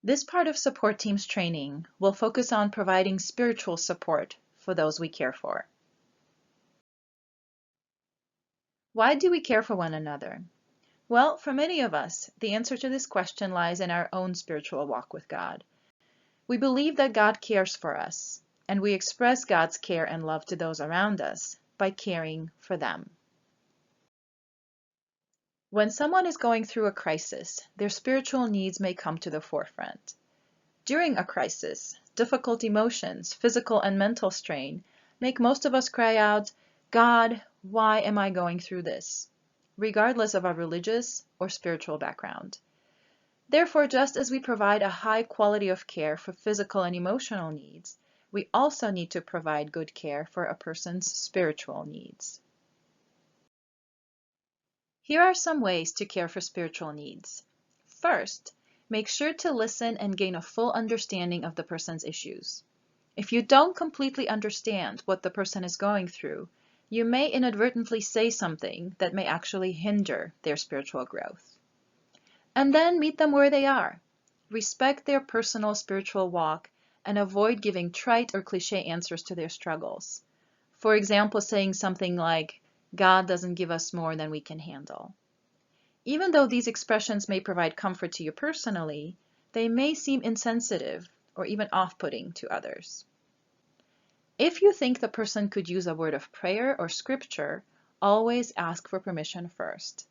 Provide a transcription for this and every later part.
This part of support teams training will focus on providing spiritual support for those we care for. Why do we care for one another? Well, for many of us, the answer to this question lies in our own spiritual walk with God. We believe that God cares for us, and we express God's care and love to those around us by caring for them. When someone is going through a crisis, their spiritual needs may come to the forefront. During a crisis, difficult emotions, physical and mental strain, make most of us cry out, "God, why am I going through this?" regardless of our religious or spiritual background. Therefore, just as we provide a high quality of care for physical and emotional needs, we also need to provide good care for a person's spiritual needs. Here are some ways to care for spiritual needs. First, make sure to listen and gain a full understanding of the person's issues. If you don't completely understand what the person is going through, you may inadvertently say something that may actually hinder their spiritual growth. And then meet them where they are. Respect their personal spiritual walk and avoid giving trite or cliché answers to their struggles. For example, saying something like, "God doesn't give us more than we can handle." Even though these expressions may provide comfort to you personally, they may seem insensitive or even off-putting to others. If you think the person could use a word of prayer or scripture, always ask for permission first.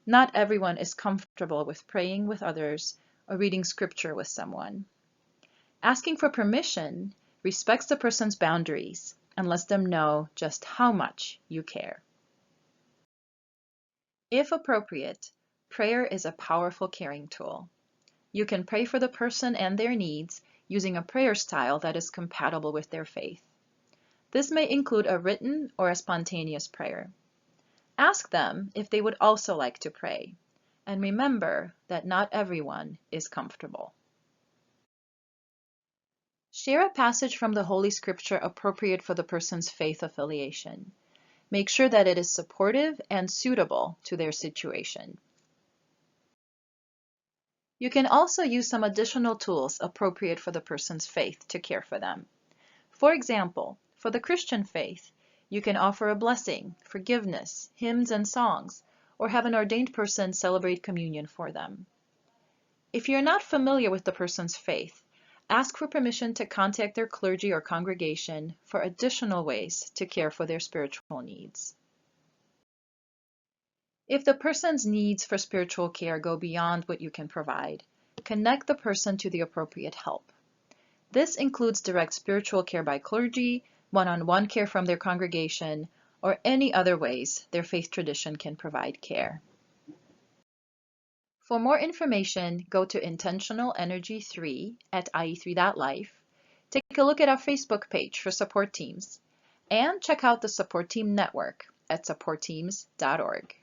Not everyone is comfortable with praying with others or reading scripture with someone. Asking for permission respects the person's boundaries and lets them know just how much you care. If appropriate, prayer is a powerful caring tool. You can pray for the person and their needs using a prayer style that is compatible with their faith. This may include a written or a spontaneous prayer. Ask them if they would also like to pray, and remember that not everyone is comfortable. Share a passage from the Holy Scripture appropriate for the person's faith affiliation. Make sure that it is supportive and suitable to their situation. You can also use some additional tools appropriate for the person's faith to care for them. For example, for the Christian faith, you can offer a blessing, forgiveness, hymns and songs, or have an ordained person celebrate communion for them. If you're not familiar with the person's faith, ask for permission to contact their clergy or congregation for additional ways to care for their spiritual needs. If the person's needs for spiritual care go beyond what you can provide, connect the person to the appropriate help. This includes direct spiritual care by clergy, one-on-one care from their congregation, or any other ways their faith tradition can provide care. For more information, go to Intentional Energy 3 at ie3.life, take a look at our Facebook page for support teams, and check out the Support Team Network at supportteams.org.